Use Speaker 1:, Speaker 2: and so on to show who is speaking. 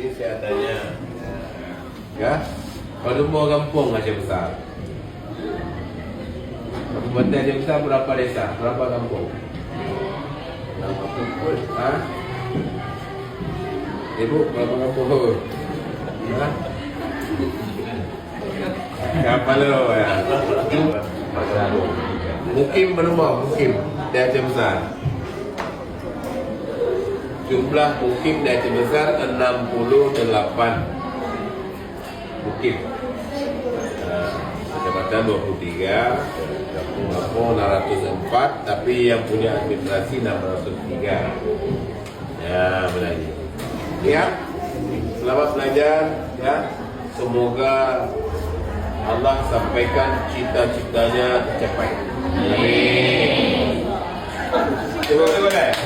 Speaker 1: Jadi saya tanya, ya, kalau semua kampung Aceh Besar, Kabupaten Aceh Besar berapa desa, berapa kampung? Berapa kampung? Hah? Ibu, berapa kampung? Hah? Kapal lo ya? Mukim berapa? Mukim di Aceh Besar. Jumlah mukim di Aceh Besar 68 mukim. Kecamatan 23, kampung 604, tapi yang punya administrasi 603. Ya, belajar. Ya, selamat belajar. Ya, semoga Allah sampaikan cita-citanya tercapai. Amin. Terima kasih.